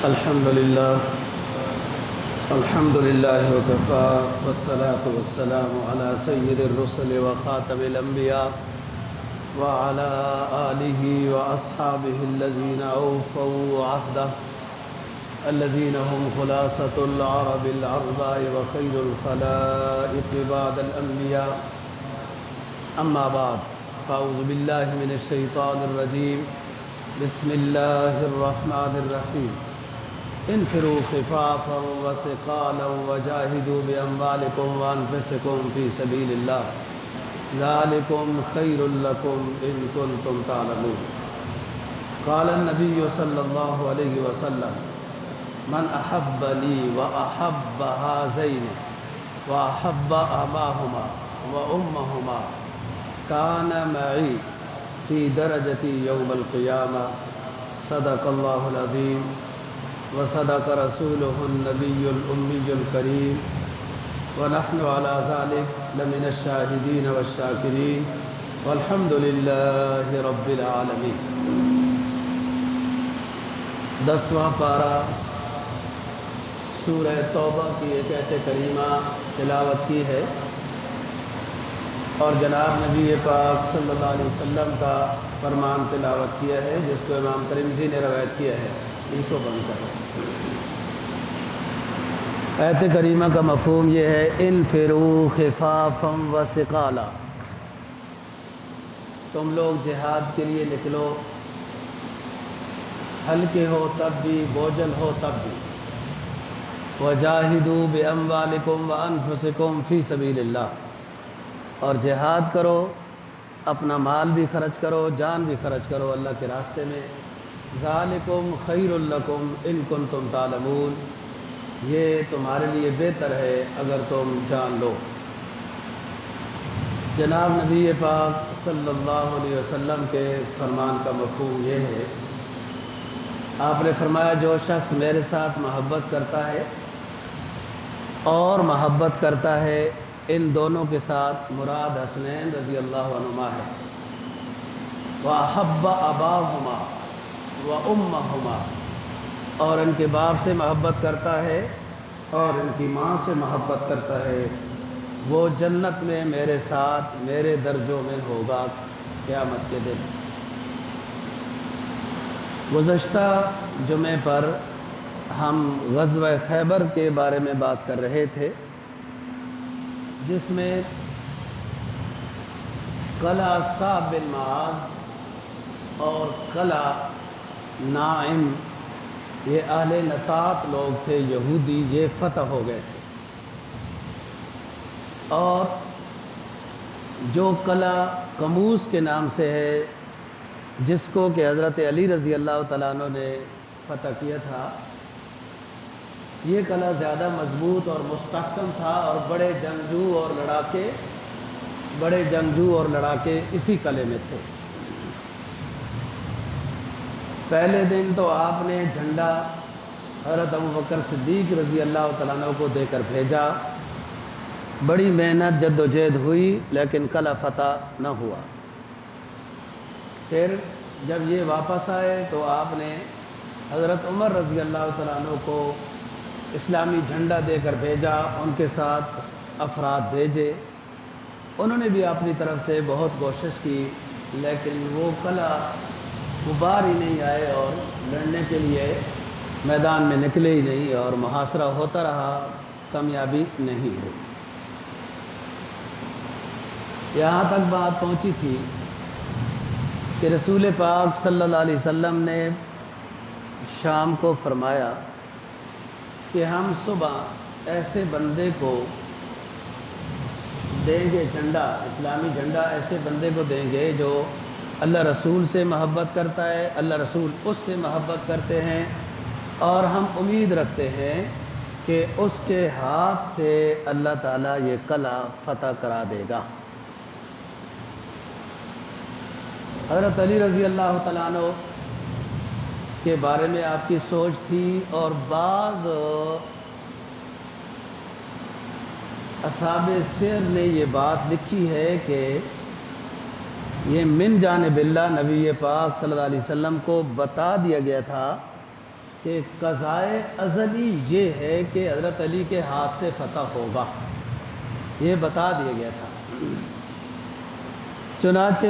الحمد لله وكفى والصلاة والسلام على سيد الرسل وخاتم الأنبياء وعلى آله وأصحابه الذين أوفوا عهده الذين هم خلاصة العرب العرباء وخير الخلائق بعد الأنبياء. أما بعد فأعوذ بالله من الشيطان الرجيم. بسم الله الرحمن الرحيم. انفروا خفافا وثقالا وجاهدوا بأموالكم وأنفسكم في سبيل الله ذلكم خير لكم إن كنتم تعلمون. قال النبي صلى الله عليه وسلم: من أحب لي وأحب هذين وأحب أباهما وأمهما كان معي في درجتي يوم القيامة. صدق الله العظيم وصدق رسوله النبي الأمي الكريم ونحن على ذلك لمن الشاهدين والشاكرين والحمد لله رب العالمين. 10واں پارہ سورہ توبہ کی ایک آیت کریمہ تلاوت کی ہے اور جناب نبی پاک صلی اللہ علیہ وسلم کا فرمان تلاوت کیا ہے جس کو امام ترمذی نے روایت کیا ہے. ان کو بند کرو. آیت کریمہ کا مفہوم یہ ہے: انفروا خفافا وثقالا. تم لوگ جہاد کے لیے نکلو، ہلکے ہو تب بھی، بوجھل ہو تب بھی. وجاہدوا باموالکم وانفسکم فی سبیل اللہ. اور جہاد کرو، اپنا مال بھی خرچ کرو، جان بھی خرچ کرو اللہ کے راستے میں. ذالکم خیر لکم ان کنتم تعلمون. یہ تمہارے لیے بہتر ہے اگر تم جان لو. جناب نبی پاک صلی اللہ علیہ وسلم کے فرمان کا مفہوم یہ ہے، آپ نے فرمایا جو شخص میرے ساتھ محبت کرتا ہے اور محبت کرتا ہے، ان دونوں کے ساتھ مراد حسنین رضی اللہ عنہما ہے. وَأَحَبَّ أَبَاهُمَا وَأُمَّهُمَا. اور ان کے باپ سے محبت کرتا ہے اور ان کی ماں سے محبت کرتا ہے، وہ جنت میں میرے ساتھ میرے درجوں میں ہوگا قیامت کے دن. گزشتہ جمعے پر ہم غزوہ خیبر کے بارے میں بات کر رہے تھے جس میں قلعہ صعب بن معاذ اور قلعہ نائم، یہ اہل نطاط لوگ تھے یہودی، یہ فتح ہو گئے تھے. اور جو قلعہ قموس کے نام سے ہے جس کو کہ حضرت علی رضی اللہ تعالیٰ عنہ نے فتح کیا تھا، یہ قلعہ زیادہ مضبوط اور مستحکم تھا اور بڑے جنگجو اور لڑاکے اسی قلعے میں تھے. پہلے دن تو آپ نے جھنڈا حضرت ابوبکر صدیق رضی اللہ تعالیٰ عنہ کو دے کر بھیجا. بڑی محنت جد و جہد ہوئی لیکن قلعہ فتح نہ ہوا. پھر جب یہ واپس آئے تو آپ نے حضرت عمر رضی اللہ تعالیٰ عنہ کو اسلامی جھنڈا دے کر بھیجا. ان کے ساتھ افراد بھیجے، انہوں نے بھی اپنی طرف سے بہت کوشش کی لیکن وہ قلعہ باہر ہی نہیں آئے اور لڑنے کے لیے میدان میں نکلے ہی نہیں اور محاصرہ ہوتا رہا، کامیابی نہیں ہوئی. یہاں تک بات پہنچی تھی کہ رسول پاک صلی اللہ علیہ وسلم نے شام کو فرمایا کہ ہم صبح ایسے بندے کو دیں گے جھنڈا، اسلامی جھنڈا ایسے بندے کو دیں گے جو اللہ رسول سے محبت کرتا ہے، اللہ رسول اس سے محبت کرتے ہیں اور ہم امید رکھتے ہیں کہ اس کے ہاتھ سے اللہ تعالیٰ یہ قلعہ فتح کرا دے گا. حضرت علی رضی اللہ تعالیٰ عنہ کے بارے میں آپ کی سوچ تھی اور بعض اصحاب سیر نے یہ بات لکھی ہے کہ یہ من جانب اللہ نبی پاک صلی اللہ علیہ وسلم کو بتا دیا گیا تھا کہ قضائے ازلی یہ ہے کہ حضرت علی کے ہاتھ سے فتح ہوگا، یہ بتا دیا گیا تھا۔ چنانچہ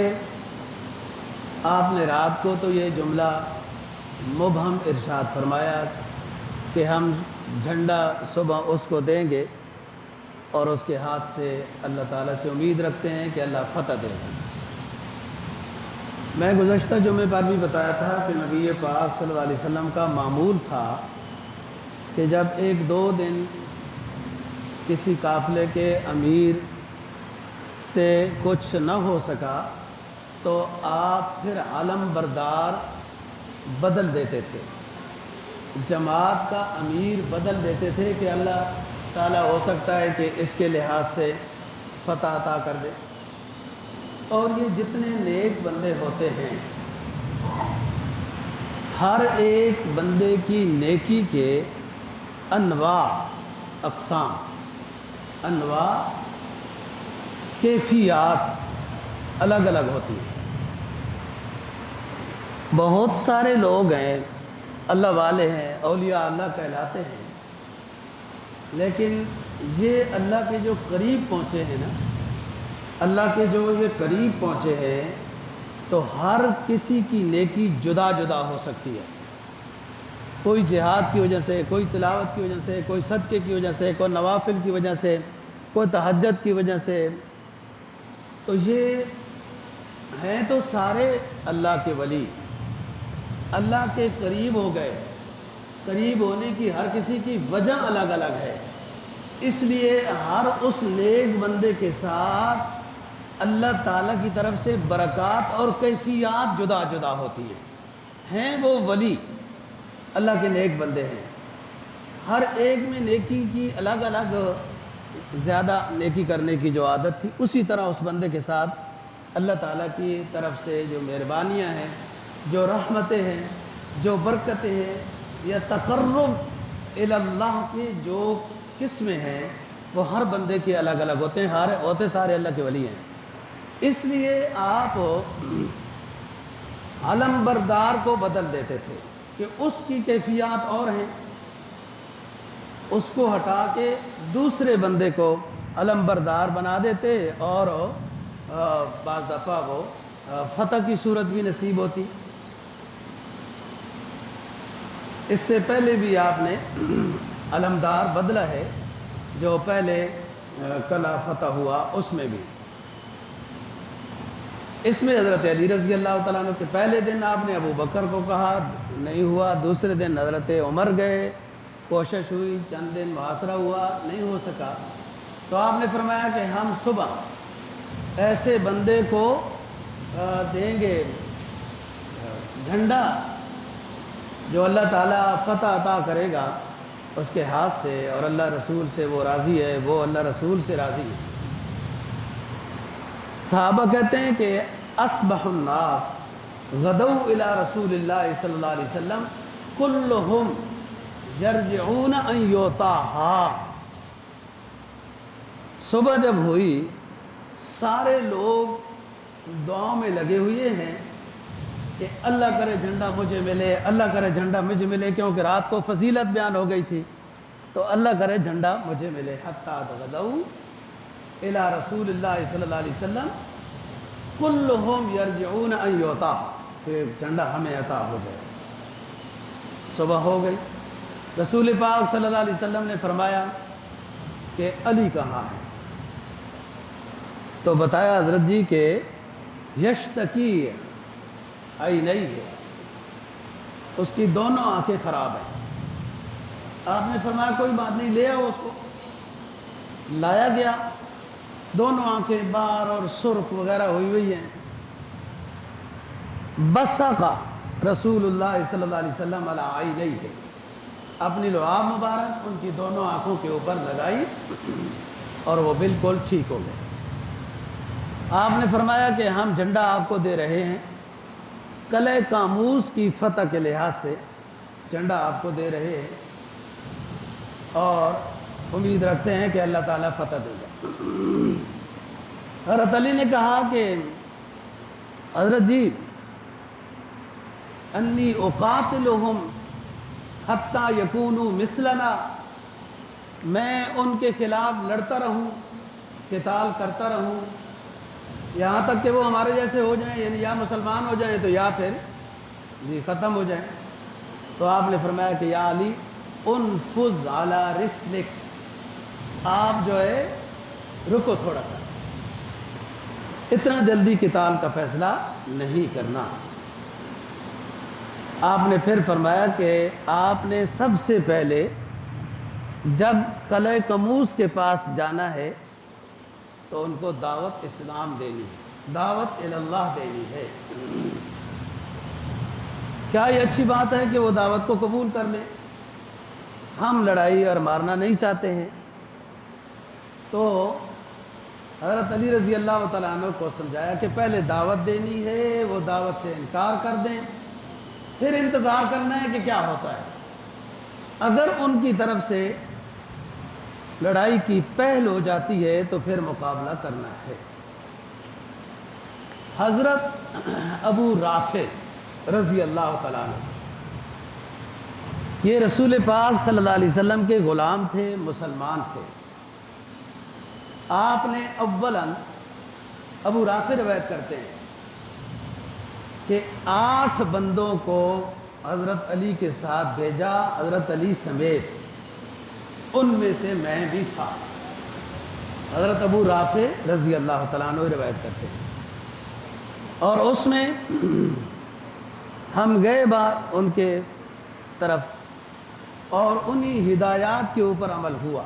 آپ نے رات کو تو یہ جملہ مبہم ارشاد فرمایا کہ ہم جھنڈا صبح اس کو دیں گے اور اس کے ہاتھ سے اللہ تعالیٰ سے امید رکھتے ہیں کہ اللہ فتح دے گا۔ میں گزشتہ جمعے پر بھی بتایا تھا کہ نبی پاک صلی اللہ علیہ وسلم کا معمول تھا کہ جب ایک دو دن کسی قافلے کے امیر سے کچھ نہ ہو سکا تو آپ پھر علم بردار بدل دیتے تھے، جماعت کا امیر بدل دیتے تھے کہ اللہ تعالیٰ ہو سکتا ہے کہ اس کے لحاظ سے فتح عطا کر دے۔ اور یہ جتنے نیک بندے ہوتے ہیں، ہر ایک بندے کی نیکی کے انواع، اقسام، انواع، کیفیات الگ الگ ہوتی ہیں۔ بہت سارے لوگ ہیں، اللہ والے ہیں، اولیاء اللہ کہلاتے ہیں، لیکن یہ اللہ کے جو قریب پہنچے ہیں نا، اللہ کے جو یہ قریب پہنچے ہیں، تو ہر کسی کی نیکی جدا جدا ہو سکتی ہے۔ کوئی جہاد کی وجہ سے، کوئی تلاوت کی وجہ سے، کوئی صدقے کی وجہ سے، کوئی نوافل کی وجہ سے، کوئی تہجد کی وجہ سے، تو یہ ہیں تو سارے اللہ کے ولی، اللہ کے قریب ہو گئے۔ قریب ہونے کی ہر کسی کی وجہ الگ الگ ہے، اس لیے ہر اس نیک بندے کے ساتھ اللہ تعالیٰ کی طرف سے برکات اور کیفیات جدا جدا ہوتی ہیں وہ ولی، اللہ کے نیک بندے ہیں، ہر ایک میں نیکی کی الگ الگ زیادہ نیکی کرنے کی جو عادت تھی، اسی طرح اس بندے کے ساتھ اللہ تعالیٰ کی طرف سے جو مہربانیاں ہیں، جو رحمتیں ہیں، جو برکتیں ہیں، یا تقرب اللہ کے جو قسمیں ہیں، وہ ہر بندے کے الگ الگ ہوتے ہیں، ہوتے سارے اللہ کے ولی ہیں۔ اس لیے آپ علم بردار کو بدل دیتے تھے کہ اس کی کیفیات اور ہیں، اس کو ہٹا کے دوسرے بندے کو علم بردار بنا دیتے، اور بعض دفعہ وہ فتح کی صورت بھی نصیب ہوتی۔ اس سے پہلے بھی آپ نے علمدار بدلا ہے، جو پہلے کلا فتح ہوا اس میں بھی۔ اس میں حضرت علی رضی اللہ تعالیٰ عنہ کے پہلے دن آپ نے ابو بکر کو کہا، نہیں ہوا۔ دوسرے دن حضرت عمر گئے، کوشش ہوئی، چند دن محاصرہ ہوا، نہیں ہو سکا، تو آپ نے فرمایا کہ ہم صبح ایسے بندے کو دیں گے جھنڈا جو اللہ تعالیٰ فتح عطا کرے گا اس کے ہاتھ سے، اور اللہ رسول سے وہ راضی ہے، وہ اللہ رسول سے راضی ہے۔ صحابہ کہتے ہیں کہ اصبح الناس غدوا الی رسول اللہ صلی اللہ علیہ وسلم کلہم یرجعون ان یطاہا۔ صبح جب ہوئی، سارے لوگ دعاؤں میں لگے ہوئے ہیں کہ اللہ کرے جھنڈا مجھے ملے، اللہ کرے جھنڈا مجھے ملے، کیونکہ رات کو فضیلت بیان ہو گئی تھی، تو اللہ کرے جھنڈا مجھے ملے۔ حتیٰ غدوا الی رسول اللہ صلی اللہ علیہ وسلم کلہم یرجعون ان یطاہا، کہ جھنڈا ہمیں عطا ہو جائے۔ صبح ہو گئی، رسول پاک صلی اللہ علیہ وسلم نے فرمایا کہ علی کہاں ہے؟ تو بتایا حضرت جی کہ یشتکی عینیہ ہے، اس کی دونوں آنکھیں خراب ہیں۔ آپ نے فرمایا کوئی بات نہیں، لے آؤ اس کو۔ لایا گیا، دونوں آنکھیں بار اور سرخ وغیرہ ہوئی ہیں۔ بصق رسول اللہ صلی اللہ علیہ وسلم علی عینیہ، اپنی لعاب مبارک ان کی دونوں آنکھوں کے اوپر لگائی اور وہ بالکل ٹھیک ہو گئے۔ آپ نے فرمایا کہ ہم جھنڈا آپ کو دے رہے ہیں، قلعہ کاموس کی فتح کے لحاظ سے جھنڈا آپ کو دے رہے ہیں، اور امید رکھتے ہیں کہ اللہ تعالیٰ فتح دے گا۔ حضرت علی نے کہا کہ حضرت جی انی اقاتلہم حتیٰ یکونوا مثلنا، میں ان کے خلاف لڑتا رہوں، قتال کرتا رہوں، یہاں تک کہ وہ ہمارے جیسے ہو جائیں، یعنی یا مسلمان ہو جائیں تو یا پھر جی ختم ہو جائیں۔ تو آپ نے فرمایا کہ یا علی انفذ علی رسلک، آپ جو ہے رکو تھوڑا سا، اتنا جلدی قتال کا فیصلہ نہیں کرنا۔ آپ نے پھر فرمایا کہ آپ نے سب سے پہلے جب قلعہ کموز کے پاس جانا ہے تو ان کو دعوت اسلام دینی ہے، دعوت اللہ دینی ہے۔ کیا یہ اچھی بات ہے کہ وہ دعوت کو قبول کر لیں؟ ہم لڑائی اور مارنا نہیں چاہتے ہیں، تو حضرت علی رضی اللہ تعالیٰ عنہ کو سمجھایا کہ پہلے دعوت دینی ہے، وہ دعوت سے انکار کر دیں، پھر انتظار کرنا ہے کہ کیا ہوتا ہے۔ اگر ان کی طرف سے لڑائی کی پہل ہو جاتی ہے تو پھر مقابلہ کرنا ہے۔ حضرت ابو رافع رضی اللہ تعالیٰ عنہ، یہ رسول پاک صلی اللہ علیہ وسلم کے غلام تھے، مسلمان تھے۔ آپ نے اولاً ابو رافع روایت کرتے ہیں کہ 8 بندوں کو حضرت علی کے ساتھ بھیجا، حضرت علی سمیت، ان میں سے میں بھی تھا۔ حضرت ابو رافع رضی اللہ تعالیٰ عنہ روایت کرتے ہیں، اور اس میں ہم گئے بار ان کے طرف، اور انہی ہدایات کے اوپر عمل ہوا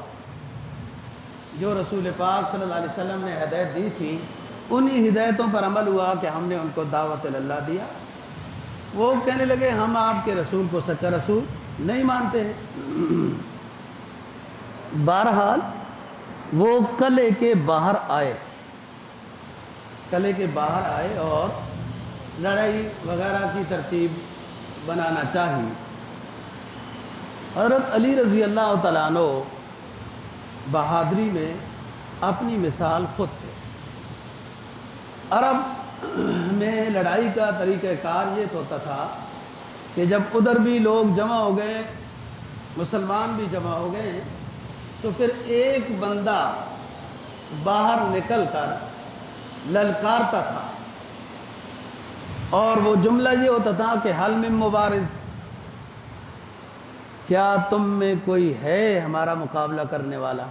جو رسول پاک صلی اللہ علیہ وسلم نے ہدایت دی تھی، انہی ہدایتوں پر عمل ہوا کہ ہم نے ان کو دعوت اللہ دیا۔ وہ کہنے لگے ہم آپ کے رسول کو سچا رسول نہیں مانتے ہیں۔ بہرحال وہ قلعے کے باہر آئے، قلعے کے باہر آئے اور لڑائی وغیرہ کی ترتیب بنانا چاہیے۔ حضرت علی رضی اللہ تعالیٰ عنہ بہادری میں اپنی مثال خود تھے۔ عرب میں لڑائی کا طریقہ کار یہ ہوتا تھا کہ جب ادھر بھی لوگ جمع ہو گئے، مسلمان بھی جمع ہو گئے، تو پھر ایک بندہ باہر نکل کر للکارتا تھا، اور وہ جملہ یہ ہوتا تھا کہ حل من مبارز، کیا تم میں کوئی ہے ہمارا مقابلہ کرنے والا؟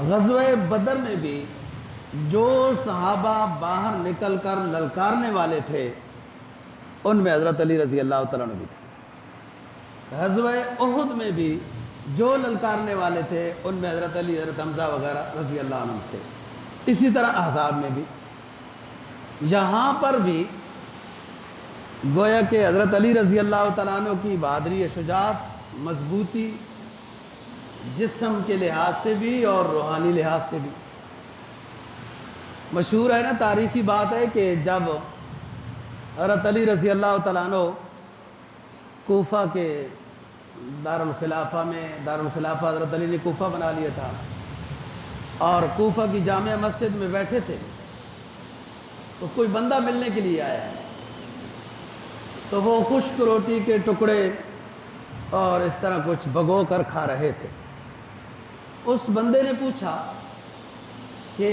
غزوہ بدر میں بھی جو صحابہ باہر نکل کر للکارنے والے تھے ان میں حضرت علی رضی اللہ تعالیٰ عنہ بھی تھے۔ غزوہ احد میں بھی جو للکارنے والے تھے ان میں حضرت علی، حضرت حمزہ وغیرہ رضی اللہ عنہ تھے۔ اسی طرح احزاب میں بھی، یہاں پر بھی گویا کہ حضرت علی رضی اللہ تعالیٰ عنہ کی بہادری، شجاعت، مضبوطی جسم کے لحاظ سے بھی اور روحانی لحاظ سے بھی۔ مشہور ہے نا، تاریخی بات ہے کہ جب حضرت علی رضی اللہ تعالیٰ عنہ کوفہ کے دارالخلافہ میں، دارالخلافہ حضرت علی نے کوفہ بنا لیا تھا، اور کوفہ کی جامع مسجد میں بیٹھے تھے، تو کوئی بندہ ملنے کے لیے آیا، تو وہ خشک روٹی کے ٹکڑے اور اس طرح کچھ بھگو کر کھا رہے تھے۔ اس بندے نے پوچھا کہ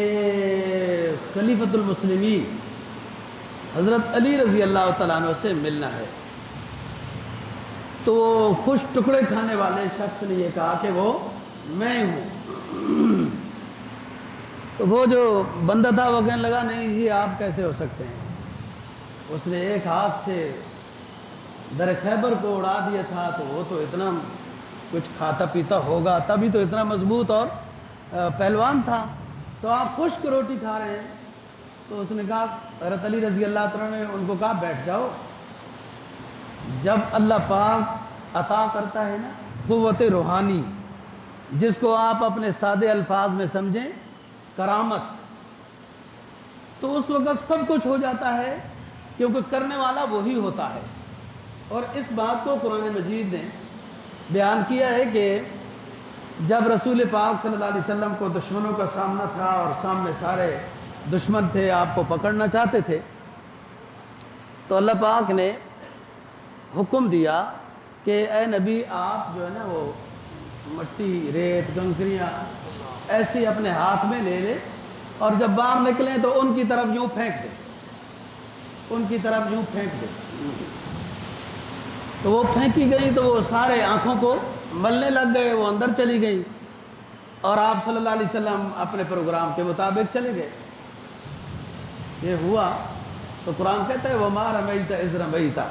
خلیفۃ المسلمین حضرت علی رضی اللہ تعالیٰ عنہ سے ملنا ہے۔ تو خشک ٹکڑے کھانے والے شخص نے یہ کہا کہ وہ میں ہوں۔ تو وہ جو بندہ تھا وہ کہنے لگا نہیں جی آپ کیسے ہو سکتے ہیں؟ اس نے ایک ہاتھ سے در خیبر کو اڑا دیا تھا، تو وہ تو اتنا کچھ کھاتا پیتا ہوگا، تبھی تو اتنا مضبوط اور پہلوان تھا، تو آپ خشک روٹی کھا رہے ہیں؟ تو اس نے کہا، حضرت علی رضی اللہ تعالیٰ نے ان کو کہا بیٹھ جاؤ۔ جب اللہ پاک عطا کرتا ہے نا قوت روحانی، جس کو آپ اپنے سادے الفاظ میں سمجھیں کرامت، تو اس وقت سب کچھ ہو جاتا ہے، کیونکہ کرنے والا وہی ہوتا ہے۔ اور اس بات کو قرآن مجید نے بیان کیا ہے کہ جب رسول پاک صلی اللہ علیہ وسلم کو دشمنوں کا سامنا تھا اور سامنے سارے دشمن تھے، آپ کو پکڑنا چاہتے تھے، تو اللہ پاک نے حکم دیا کہ اے نبی آپ جو ہے نا وہ مٹی ریت کنکریاں ایسی اپنے ہاتھ میں لے لے اور جب باہر نکلیں تو ان کی طرف یوں پھینک دے، ان کی طرف یوں پھینک دے۔ تو وہ پھینکی گئی تو وہ سارے آنکھوں کو ملنے لگ گئے، وہ اندر چلی گئی اور آپ صلی اللہ علیہ وسلم اپنے پروگرام کے مطابق چلے گئے۔ یہ ہوا تو قرآن کہتا ہے وَمَا رَمَيْتَ إِذْ رَمَيْتَ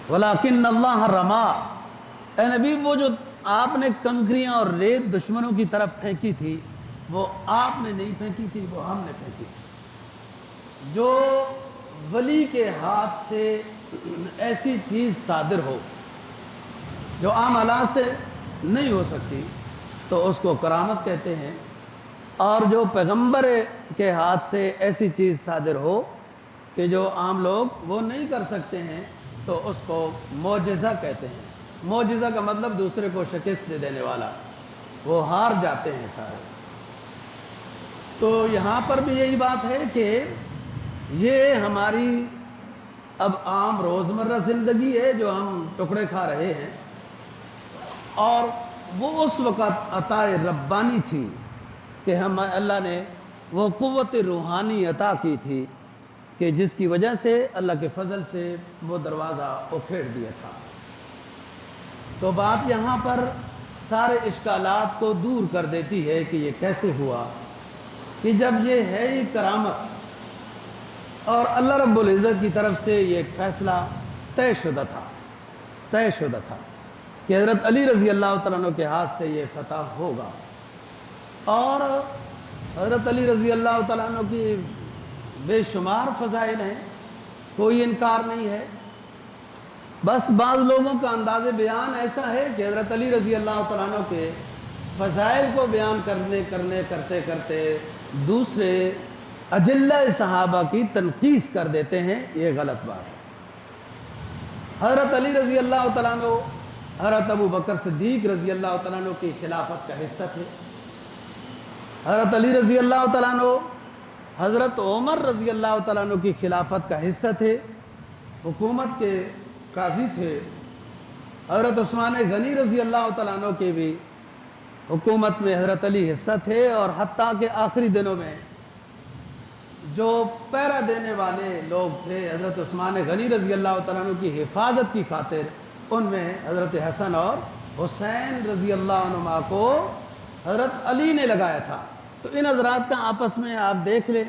وَلَكِنَّ اللَّهَ رَمَى۔ اے نبی وہ جو آپ نے کنکریاں اور ریت دشمنوں کی طرف پھینکی تھی وہ آپ نے نہیں پھینکی تھی، وہ ہم نے پھینکی تھی۔ جو ولی کے ہاتھ سے ایسی چیز صادر ہو جو عام آلات سے نہیں ہو سکتی تو اس کو کرامت کہتے ہیں، اور جو پیغمبر کے ہاتھ سے ایسی چیز صادر ہو کہ جو عام لوگ وہ نہیں کر سکتے ہیں تو اس کو معجزہ کہتے ہیں۔ معجزہ کا مطلب دوسرے کو شکست دے دینے والا، وہ ہار جاتے ہیں سارے۔ تو یہاں پر بھی یہی بات ہے کہ یہ ہماری اب عام روزمرہ زندگی ہے جو ہم ٹکڑے کھا رہے ہیں، اور وہ اس وقت عطا ربانی تھی کہ ہم اللہ نے وہ قوت روحانی عطا کی تھی کہ جس کی وجہ سے اللہ کے فضل سے وہ دروازہ اکھیڑ دیا تھا۔ تو بات یہاں پر سارے اشکالات کو دور کر دیتی ہے کہ یہ کیسے ہوا کہ جب یہ ہے ہی کرامت اور اللہ رب العزت کی طرف سے یہ ایک فیصلہ طے شدہ تھا کہ حضرت علی رضی اللہ تعالیٰ عنہ کے ہاتھ سے یہ فتح ہوگا، اور حضرت علی رضی اللہ تعالیٰ عنہ کی بے شمار فضائل ہیں، کوئی انکار نہیں ہے۔ بس بعض لوگوں کا انداز بیان ایسا ہے کہ حضرت علی رضی اللہ تعالیٰ عنہ کے فضائل کو بیان کرتے کرتے دوسرے اجلہ صحابہ کی تنقیص کر دیتے ہیں، یہ غلط بات ہے۔ حضرت علی رضی اللہ تعالیٰ عنہ حضرت ابو بکر صدیق رضی اللہ تعالیٰ عنہ کی خلافت کا حصہ تھے۔ حضرت علی رضی اللہ تعالیٰ عنہ حضرت عمر رضی اللہ تعالیٰ عنہ کی خلافت کا حصہ تھے، حکومت کے قاضی تھے۔ حضرت عثمان غنی رضی اللہ تعالیٰ عنہ کے بھی حکومت میں حضرت علی حصہ تھے، اور حتیٰ کہ آخری دنوں میں جو پہرا دینے والے لوگ تھے حضرت عثمان غنی رضی اللہ تعالیٰ عنہ کی حفاظت کی خاطر ان میں حضرت حسن اور حسین رضی اللہ عنہما کو حضرت علی نے لگایا تھا۔ تو ان حضرات کا آپس میں آپ دیکھ لیں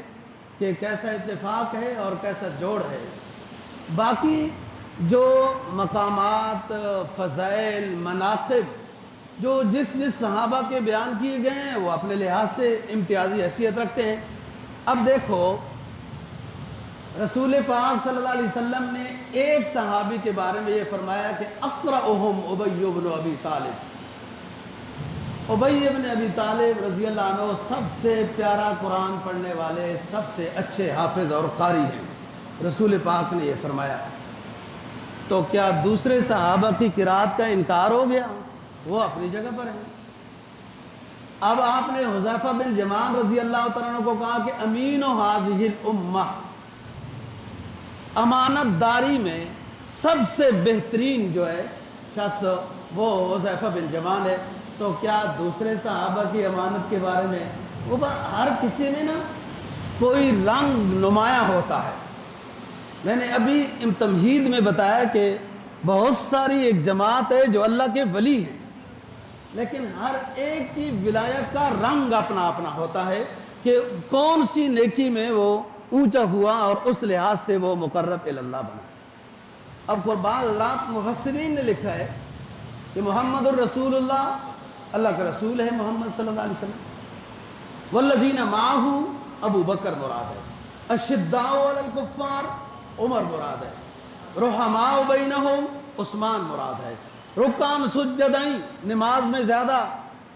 کہ کیسا اتفاق ہے اور کیسا جوڑ ہے۔ باقی جو مقامات، فضائل، مناقب جو جس صحابہ کے بیان کیے گئے ہیں وہ اپنے لحاظ سے امتیازی حیثیت رکھتے ہیں۔ اب دیکھو رسول پاک صلی اللہ علیہ وسلم نے ایک صحابی کے بارے میں یہ فرمایا کہ اقرأہم ابی بن ابی طالب۔ ابی بن ابی طالب رضی اللہ عنہ سب سے پیارا قرآن پڑھنے والے، سب سے اچھے حافظ اور قاری ہیں، رسول پاک نے یہ فرمایا۔ تو کیا دوسرے صحابہ کی قرات کا انکار ہو گیا؟ وہ اپنی جگہ پر ہیں۔ اب آپ نے حذیفہ بن یمان رضی اللہ تعالیٰ عنہ کو کہا کہ امین و حاضح الامہ، امانت داری میں سب سے بہترین جو ہے شخص وہ حذیفہ بن یمان ہے۔ تو کیا دوسرے صحابہ کی امانت کے بارے میں وہ ہر کسی میں نا کوئی رنگ نمایاں ہوتا ہے۔ میں نے ابھی تمہید میں بتایا کہ بہت ساری ایک جماعت ہے جو اللہ کے ولی ہیں، لیکن ہر ایک کی ولایت کا رنگ اپنا اپنا ہوتا ہے کہ کون سی نیکی میں وہ اونچا ہوا اور اس لحاظ سے وہ مقرب اللہ بنا۔ اب بعض حضرات مفسرین نے لکھا ہے کہ محمد الرسول اللہ، اللہ کا رسول ہے محمد صلی اللہ علیہ وسلم، والذین معہ ابو بکر مراد ہے، اشداء علی الکفار عمر مراد ہے، رحماء بینہم عثمان مراد ہے، رکعان سجدائیں نماز میں زیادہ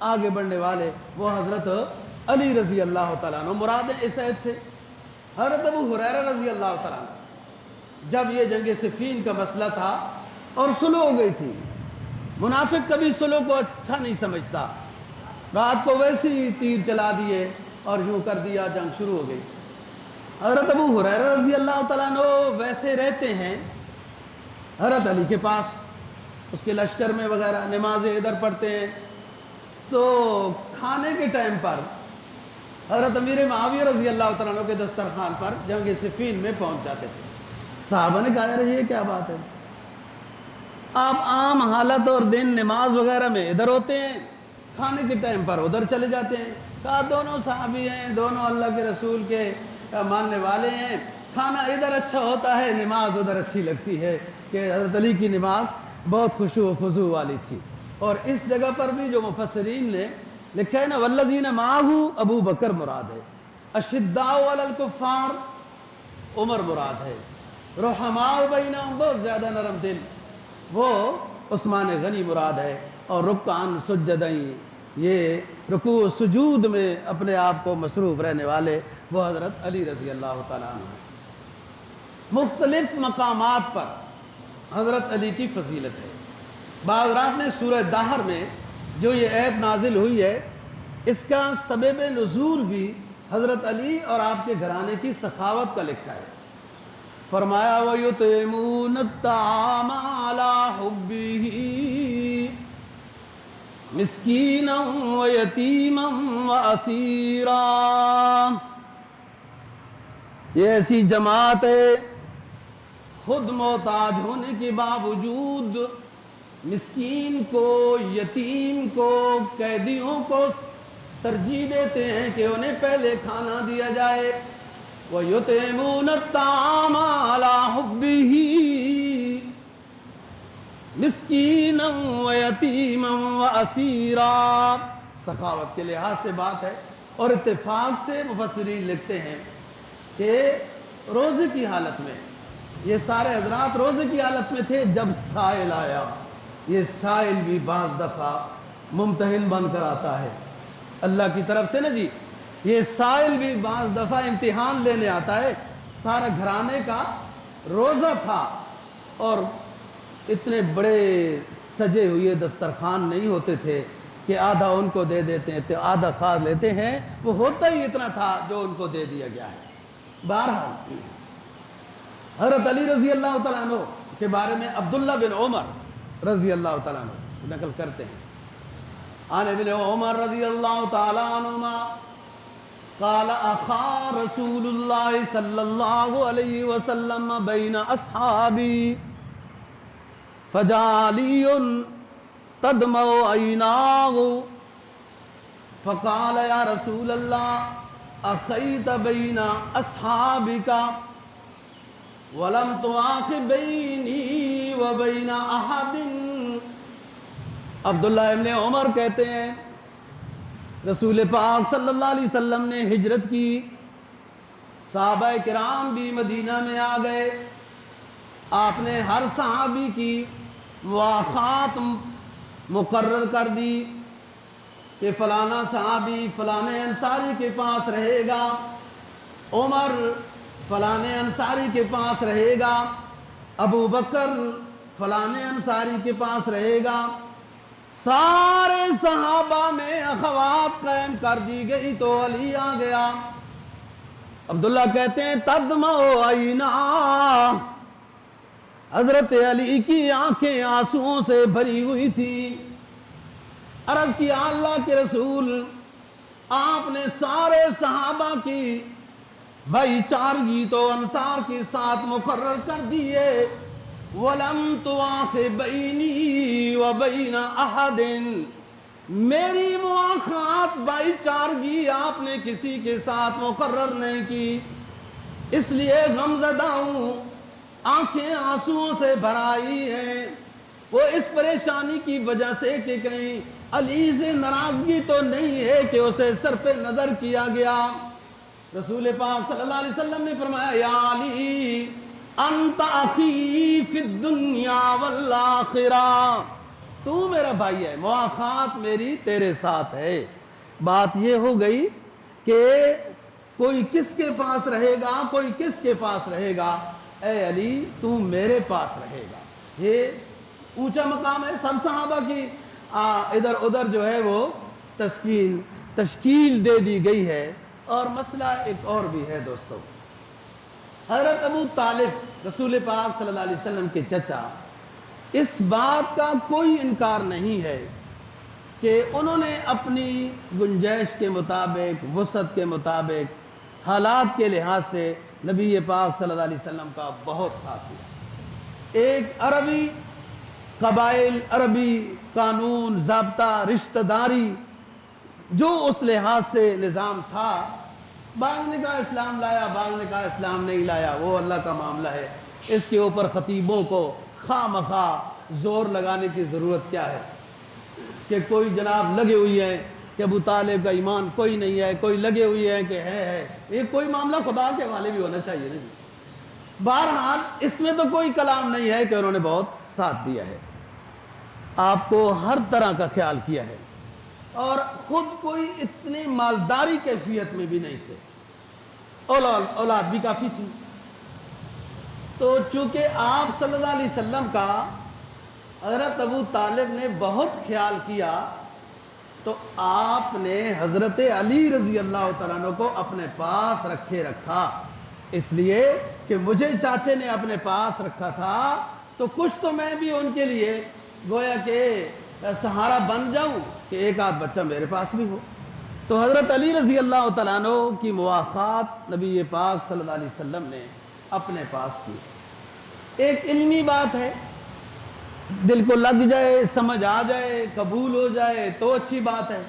آگے بڑھنے والے وہ حضرت علی رضی اللہ تعالیٰ عنہ مراد ہے۔ اس عہد سے حضرت ابو ہریرہ رضی اللہ تعالیٰ عنہ جب یہ جنگ صفین کا مسئلہ تھا اور صلح ہو گئی تھی، منافق کبھی صلح کو اچھا نہیں سمجھتا، رات کو ویسے ہی تیر چلا دیے اور یوں کر دیا، جنگ شروع ہو گئی۔ حضرت ابو ہریرہ رضی اللہ تعالیٰ عنہ ویسے رہتے ہیں حضرت علی کے پاس اس کے لشکر میں وغیرہ نمازیں ادھر پڑھتے ہیں، تو کھانے کے ٹائم پر حضرت امیر معاویہ رضی اللہ تعالیٰ عنہ کے دسترخوان پر جنگ صفین میں پہنچ جاتے تھے۔ صحابہ نے کہا یار یہ کیا بات ہے، آپ عام حالت اور دن نماز وغیرہ میں ادھر ہوتے ہیں، کھانے کے ٹائم پر ادھر چلے جاتے ہیں۔ کہا دونوں صحابی ہیں، دونوں اللہ کے رسول کے ماننے والے ہیں، کھانا ادھر اچھا ہوتا ہے، نماز ادھر اچھی لگتی ہے، کہ حضرت علی کی نماز بہت خشوع و خضوع والی تھی۔ اور اس جگہ پر بھی جو مفسرین نے لکھا ہے نا والذین معہ ابو بکر مراد ہے، اشداء علی الکفار عمر مراد ہے، رحماء بینہم بہت زیادہ نرم دل وہ عثمان غنی مراد ہے، اور رکعان سجدین یہ رکوع و سجود میں اپنے آپ کو مصروف رہنے والے وہ حضرت علی رضی اللہ تعالیٰ عنہ ہیں۔ مختلف مقامات پر حضرت علی کی فضیلت ہے۔ بعض رات نے سورہ دہر میں جو یہ آیت نازل ہوئی ہے اس کا سبب نزول بھی حضرت علی اور آپ کے گھرانے کی سخاوت کا لکھا ہے۔ فرمایا وَيُطْعِمُونَ الطَّعَامَ عَلَىٰ حُبِّهِ مِسْكِينًا وَيَتِيمًا وَأَسِيرًا۔ یہ ایسی جماعت ہے خود محتاج ہونے کے باوجود مسکین کو، یتیم کو، قیدیوں کو ترجیح دیتے ہیں کہ انہیں پہلے کھانا دیا جائے۔ وَيُطْعِمُونَ الطَّعَامَ عَلَىٰ حُبِّهِ مِسْكِينًا وَيَتِيمًا وَأَسِيرًا۔ سخاوت کے لحاظ سے بات ہے، اور اتفاق سے مفسرین لکھتے ہیں کہ روزے کی حالت میں یہ سارے حضرات روزے کی حالت میں تھے جب سائل آیا۔ یہ سائل بھی بعض دفعہ ممتحن بن کر آتا ہے اللہ کی طرف سے نا جی، یہ سائل بھی بعض دفعہ امتحان لینے آتا ہے۔ سارا گھرانے کا روزہ تھا اور اتنے بڑے سجے ہوئے دسترخوان نہیں ہوتے تھے کہ آدھا ان کو دے دیتے ہیں تو آدھا کھا لیتے ہیں، وہ ہوتا ہی اتنا تھا جو ان کو دے دیا گیا ہے۔ بہرحال حضرت علی رضی اللہ تعالیٰ عنہ کے بارے میں عبداللہ بن عمر رضی اللہ تعالیٰ عنہ نقل کرتے ہیں، عن ابن عمر رضی اللہ تعالیٰ عنہما قال اخا رسول اللہ صلی اللہ علیہ وسلم بین اصحابی فجاء علی تدمع عیناہ فقال یا رسول اللہ اخیت بین اصحابک وَلَمْ تُعَاقِ بَيْنِي وَبَيْنَ أَحَدٍ۔ عبداللہ ابن عمر کہتے ہیں رسول پاک صلی اللہ علیہ وسلم نے ہجرت کی، صحابہ کرام بھی مدینہ میں آ گئے، آپ نے ہر صحابی کی مواخات مقرر کر دی کہ فلانا صحابی فلانے انصاری کے پاس رہے گا، عمر فلانے انصاری کے پاس رہے گا، ابو بکر فلانے انصاری کے پاس رہے گا۔ سارے صحابہ میں اخوات قائم کر دی گئی تو علی آ گیا۔ عبداللہ کہتے ہیں تدمع عینا، حضرت علی کی آنکھیں آنسوؤں سے بھری ہوئی تھی۔ عرض کیا اللہ کے رسول، آپ نے سارے صحابہ کی بھائی چارگی تو انصار کے ساتھ مقرر کر دیے، وَلَمْ تُعَاقِ بَيْنِي وَبَيْنَ أَحَدٍ، میری مواخات بھائی چارگی آپ نے کسی کے ساتھ مقرر نہیں کی، اس لیے غمزدہ ہوں، آنکھیں آنسوؤں سے بھرائی ہیں۔ وہ اس پریشانی کی وجہ سے کہ کہیں علی سے ناراضگی تو نہیں ہے کہ اسے سر پہ نظر کیا گیا۔ رسول پاک صلی اللہ علیہ وسلم نے فرمایا یا علی انت اخی فی الدنیا والآخرہ، تو میرا بھائی ہے، مواخات میری تیرے ساتھ ہے۔ بات یہ ہو گئی کہ کوئی کس کے پاس رہے گا، کوئی کس کے پاس رہے گا، اے علی تو میرے پاس رہے گا۔ یہ اونچا مقام ہے، سب صحابہ کی ادھر ادھر جو ہے وہ تشکیل دے دی گئی ہے۔ اور مسئلہ ایک اور بھی ہے دوستو، حضرت ابو طالب رسول پاک صلی اللہ علیہ وسلم کے چچا، اس بات کا کوئی انکار نہیں ہے کہ انہوں نے اپنی گنجائش کے مطابق، وسعت کے مطابق، حالات کے لحاظ سے نبی پاک صلی اللہ علیہ وسلم کا بہت ساتھ دیا۔ ایک عربی قبائل، عربی قانون، ضابطہ، رشتہ داری، جو اس لحاظ سے نظام تھا، بعض نے کہا اسلام لایا، بعض نے کہا اسلام نہیں لایا، وہ اللہ کا معاملہ ہے، اس کے اوپر خطیبوں کو خواہ مخواہ زور لگانے کی ضرورت کیا ہے؟ کہ کوئی جناب لگے ہوئی ہیں کہ ابو طالب کا ایمان کوئی نہیں ہے، کوئی لگے ہوئی ہے کہ ہے، یہ کوئی معاملہ خدا کے حوالے بھی ہونا چاہیے نا جی۔ بہرحال اس میں تو کوئی کلام نہیں ہے کہ انہوں نے بہت ساتھ دیا ہے، آپ کو ہر طرح کا خیال کیا ہے، اور خود کوئی اتنی مالداری کیفیت میں بھی نہیں تھے، اولاد بھی کافی تھی۔ تو چونکہ آپ صلی اللہ علیہ وسلم کا حضرت ابو طالب نے بہت خیال کیا، تو آپ نے حضرت علی رضی اللہ تعالیٰ عنہ کو اپنے پاس رکھا، اس لیے کہ مجھے چاچے نے اپنے پاس رکھا تھا تو کچھ تو میں بھی ان کے لیے گویا کہ سہارا بن جاؤں کہ ایک آدھ بچہ میرے پاس بھی ہو۔ تو حضرت علی رضی اللہ تعالیٰ عنہ کی مواخات نبی پاک صلی اللہ علیہ وسلم نے اپنے پاس کی۔ ایک علمی بات ہے، دل کو لگ جائے، سمجھ آ جائے، قبول ہو جائے تو اچھی بات ہے،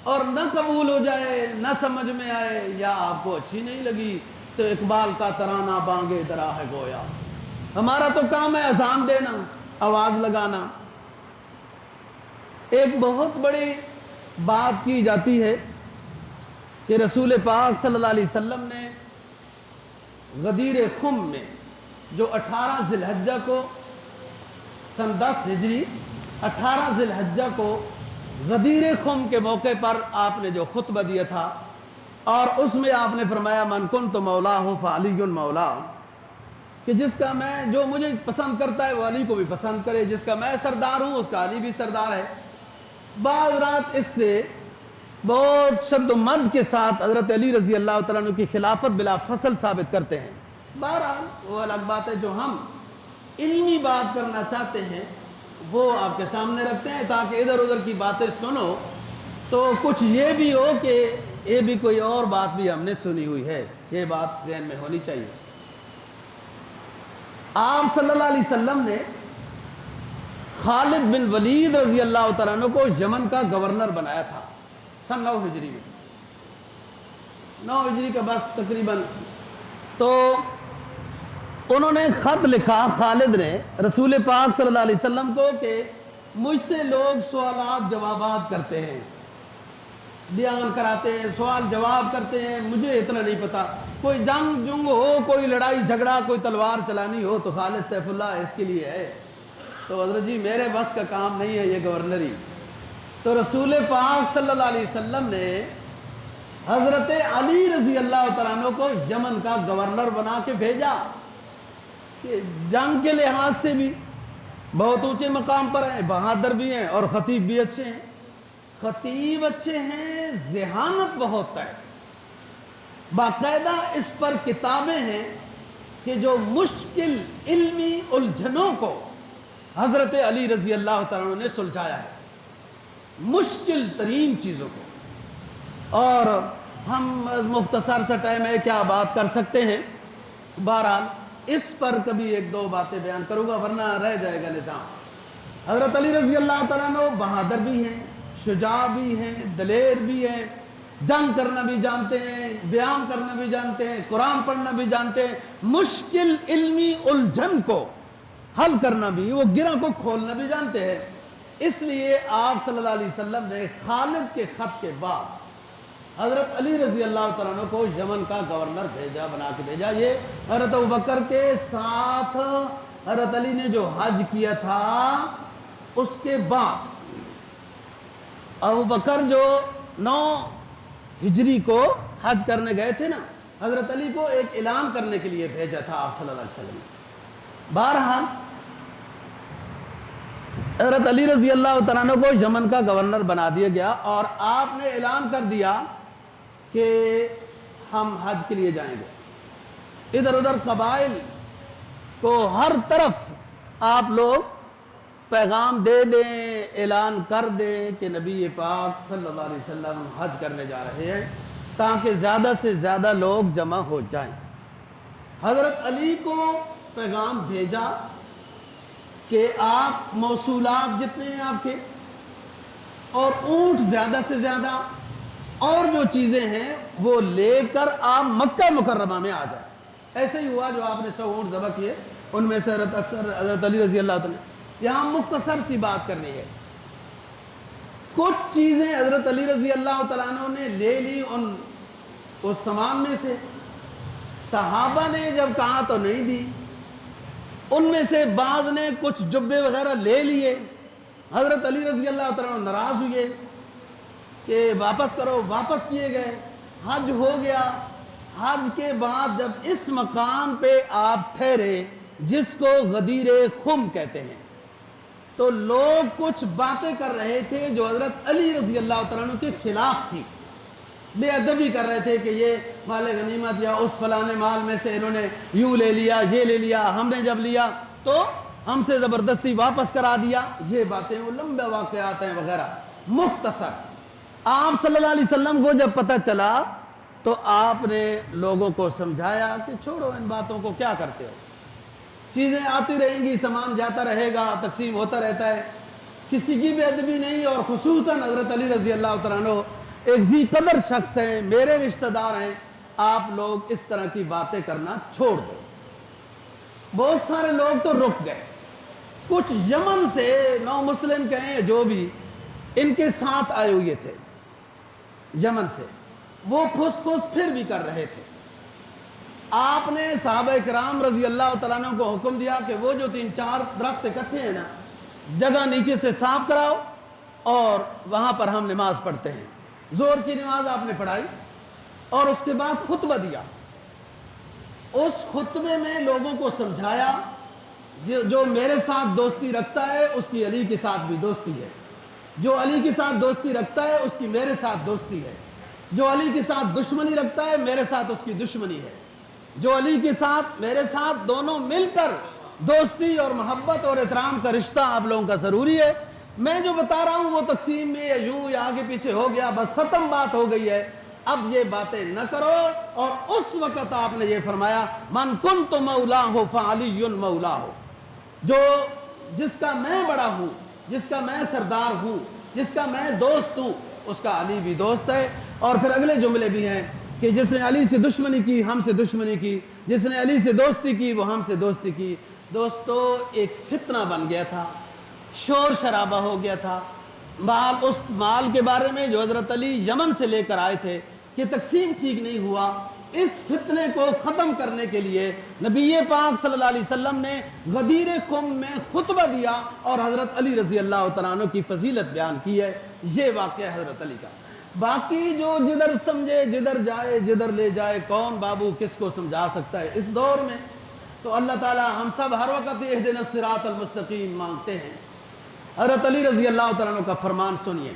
اور نہ قبول ہو جائے، نہ سمجھ میں آئے، یا آپ کو اچھی نہیں لگی تو اقبال کا ترانہ بانگے درا ہے گویا، ہمارا تو کام ہے اذان دینا، آواز لگانا۔ ایک بہت بڑی بات کی جاتی ہے کہ رسول پاک صلی اللہ علیہ وسلم نے غدیر خم میں، جو 18 ذی الحجہ کو سن 10 ہجری 18 ذی الحجہ کو غدیر خم کے موقع پر آپ نے جو خطبہ دیا تھا، اور اس میں آپ نے فرمایا من کنت مولاہ فعلی مولا، کہ جس کا میں، جو مجھے پسند کرتا ہے وہ علی کو بھی پسند کرے، جس کا میں سردار ہوں اس کا علی بھی سردار ہے۔ بعض رات اس سے بہت شد و مد کے ساتھ حضرت علی رضی اللہ تعالیٰ عنہ کی خلافت بلا فصل ثابت کرتے ہیں۔ بہرحال وہ الگ بات ہے، جو ہم علمی بات کرنا چاہتے ہیں وہ آپ کے سامنے رکھتے ہیں تاکہ ادھر ادھر کی باتیں سنو تو کچھ یہ بھی ہو کہ یہ بھی کوئی اور بات بھی ہم نے سنی ہوئی ہے، یہ بات ذہن میں ہونی چاہیے۔ آپ صلی اللہ علیہ وسلم نے خالد بن ولید رضی اللہ تعالیٰ عنہ کو یمن کا گورنر بنایا تھا سن 9 ہجری میں، 9 ہجری کا بس تقریباً۔ تو انہوں نے خط لکھا خالد نے رسول پاک صلی اللہ علیہ وسلم کو کہ مجھ سے لوگ سوالات جوابات کرتے ہیں، بیان کراتے ہیں، سوال جواب کرتے ہیں، مجھے اتنا نہیں پتا، کوئی جنگ ہو، کوئی لڑائی جھگڑا، کوئی تلوار چلانی ہو تو خالد سیف اللہ اس کے لیے ہے۔ تو حضرت جی میرے بس کا کام نہیں ہے یہ گورنری۔ تو رسول پاک صلی اللہ علیہ وسلم نے حضرت علی رضی اللہ تعالیٰ عنہ کو یمن کا گورنر بنا کے بھیجا، کہ جنگ کے لحاظ سے بھی بہت اونچے مقام پر ہیں، بہادر بھی ہیں، اور خطیب بھی اچھے ہیں۔ خطیب اچھے ہیں، ذہانت بہت ہے، باقاعدہ اس پر کتابیں ہیں کہ جو مشکل علمی الجھنوں کو حضرت علی رضی اللہ تعالیٰ عنہ نے سلجھایا ہے، مشکل ترین چیزوں کو۔ اور ہم مختصر سا ٹائم ہے، کیا بات کر سکتے ہیں، بہرحال اس پر کبھی ایک دو باتیں بیان کروں گا ورنہ رہ جائے گا نظام۔ حضرت علی رضی اللہ تعالیٰ عنہ بہادر بھی ہیں، شجاع بھی ہیں، دلیر بھی ہیں، جنگ کرنا بھی جانتے ہیں، بیان کرنا بھی جانتے ہیں، قرآن پڑھنا بھی جانتے ہیں، مشکل علمی الجھن کو حل کرنا بھی، وہ گرہ کو کھولنا بھی جانتے ہیں۔ اس لیے آپ صلی اللہ علیہ وسلم نے خالد کے خط کے بعد حضرت علی رضی اللہ تعالیٰ عنہ کو یمن کا گورنر بھیجا، بنا کے بھیجا۔ یہ حضرت ابوبکر کے ساتھ حضرت علی نے جو حج کیا تھا اس کے بعد ابوبکر جو 9 ہجری کو حج کرنے گئے تھے نا، حضرت علی کو ایک اعلان کرنے کے لیے بھیجا تھا آپ صلی اللہ علیہ وسلم۔ بہرحال حضرت علی رضی اللہ تعالیٰ عنہ کو یمن کا گورنر بنا دیا گیا، اور آپ نے اعلان کر دیا کہ ہم حج کے لیے جائیں گے۔ ادھر ادھر قبائل کو ہر طرف آپ لوگ پیغام دے دیں، اعلان کر دیں کہ نبی پاک صلی اللہ علیہ وسلم حج کرنے جا رہے ہیں، تاکہ زیادہ سے زیادہ لوگ جمع ہو جائیں۔ حضرت علی کو پیغام بھیجا کہ آپ موصولات جتنے ہیں آپ کے، اور اونٹ زیادہ سے زیادہ، اور جو چیزیں ہیں وہ لے کر آپ مکہ مکرمہ میں آ جائیں۔ ایسے ہی ہوا، جو آپ نے 100 اونٹ ذبح کیے، ان میں سے حضرت علی رضی اللہ عنہ، یہاں مختصر سی بات کرنی ہے۔ کچھ چیزیں حضرت علی رضی اللہ تعالیٰ عنہ نے لے لی اس سامان میں سے، صحابہ نے جب کہا تو نہیں دی، ان میں سے بعض نے کچھ جبے وغیرہ لے لیے، حضرت علی رضی اللہ تعالیٰ عنہ ناراض ہوئے کہ واپس کرو، واپس کیے گئے، حج ہو گیا۔ حج کے بعد جب اس مقام پہ آپ ٹھہرے جس کو غدیر خم کہتے ہیں، تو لوگ کچھ باتیں کر رہے تھے جو حضرت علی رضی اللہ تعالیٰ عنہ کے خلاف تھی، بے ادبی کر رہے تھے کہ یہ مال غنیمت یا اس فلانے مال میں سے انہوں نے یوں لے لیا، یہ لے لیا، ہم نے جب لیا تو ہم سے زبردستی واپس کرا دیا، یہ باتیں وہ لمبے واقعات ہیں وغیرہ۔ مختصر آپ صلی اللہ علیہ وسلم کو جب پتہ چلا تو آپ نے لوگوں کو سمجھایا کہ چھوڑو ان باتوں کو، کیا کرتے ہو، چیزیں آتی رہیں گی، سامان جاتا رہے گا، تقسیم ہوتا رہتا ہے، کسی کی بے ادبی نہیں۔ اور خصوصاً حضرت علی رضی اللہ تعالیٰ عنہ ایک ذی قدر شخص ہیں، میرے رشتہ دار ہیں، آپ لوگ اس طرح کی باتیں کرنا چھوڑ دو۔ بہت سارے لوگ تو رک گئے، کچھ یمن سے نو مسلم کہیں جو بھی ان کے ساتھ آئے ہوئے تھے یمن سے، وہ پھس پھس پھر بھی کر رہے تھے۔ آپ نے صحابہ کرام رضی اللہ تعالیٰ عنہ کو حکم دیا کہ وہ جو 3-4 درخت اکٹھے ہیں نا، جگہ نیچے سے صاف کراؤ اور وہاں پر ہم نماز پڑھتے ہیں۔ زور کی نماز آپ نے پڑھائی اور اس کے بعد خطبہ دیا۔ اس خطبے میں لوگوں کو سمجھایا جو میرے ساتھ دوستی رکھتا ہے اس کی علی کے ساتھ بھی دوستی ہے، جو علی کے ساتھ دوستی رکھتا ہے اس کی میرے ساتھ دوستی ہے، جو علی کے ساتھ دشمنی رکھتا ہے میرے ساتھ اس کی دشمنی ہے، جو علی کے ساتھ میرے ساتھ دونوں مل کر دوستی اور محبت اور احترام کا رشتہ آپ لوگوں کا ضروری ہے۔ میں جو بتا رہا ہوں وہ تقسیم میں یا یوں یا آگے پیچھے ہو گیا، بس ختم بات ہو گئی ہے، اب یہ باتیں نہ کرو۔ اور اس وقت آپ نے یہ فرمایا من کنت مولاہ فعلی مولاہ، جس کا میں بڑا ہوں، جس کا میں سردار ہوں، جس کا میں دوست ہوں، اس کا علی بھی دوست ہے۔ اور پھر اگلے جملے بھی ہیں کہ جس نے علی سے دشمنی کی ہم سے دشمنی کی، جس نے علی سے دوستی کی وہ ہم سے دوستی کی۔ دوستو ایک فتنہ بن گیا تھا، شور شرابہ ہو گیا تھا، اس مال کے بارے میں جو حضرت علی یمن سے لے کر آئے تھے کہ تقسیم ٹھیک نہیں ہوا۔ اس فتنے کو ختم کرنے کے لیے نبی پاک صلی اللہ علیہ وسلم نے غدیر قم میں خطبہ دیا اور حضرت علی رضی اللہ تعالیٰ عنہ کی فضیلت بیان کی ہے۔ یہ واقعہ حضرت علی کا۔ باقی جو جدھر سمجھے، جدھر جائے، جدھر لے جائے، کون بابو کس کو سمجھا سکتا ہے اس دور میں؟ تو اللہ تعالیٰ ہم سب ہر وقت اہدنا الصراط المستقیم مانگتے ہیں۔ حضرت علی رضی اللہ تعالیٰ عنہ کا فرمان سنیے۔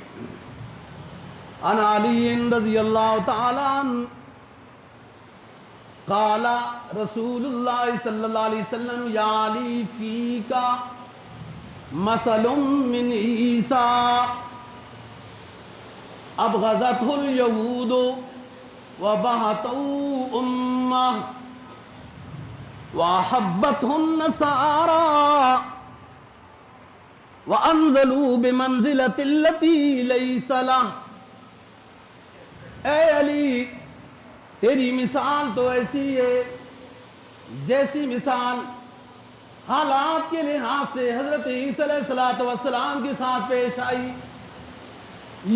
عن علی رضی اللہ تعالیٰ عنہ قال رسول اللہ صلی اللہ علیہ وسلم یا علی فیکا مثل من عیسیٰ ابغضته اليہود وبہتوا امہ وأحبته النصارى وأنزلوا بمنزلة التي ليس له۔ اے علی تیری مثال تو ایسی ہے جیسی مثال حالات کے لحاظ سے حضرت عیسیٰ علیہ السلام کے ساتھ پیش آئی۔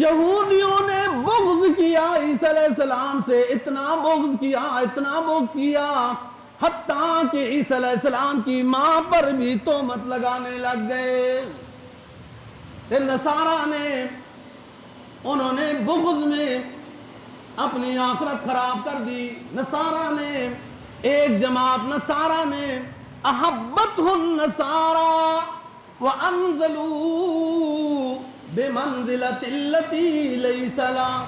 یہودیوں نے بغض کیا عیسیٰ علیہ السلام سے، اتنا بغض کیا حتیٰ کہ عیسیٰ علیہ السلام کی ماں پر بھی تہمت لگانے لگ گئے۔ پھر نصارہ نے انہوں نے بغض میں اپنی آخرت خراب کر دی۔ نصارہ نے ایک جماعت نصارہ نے احبتہ النصارى وانزلوا بمنزلۃ التي ليس لها۔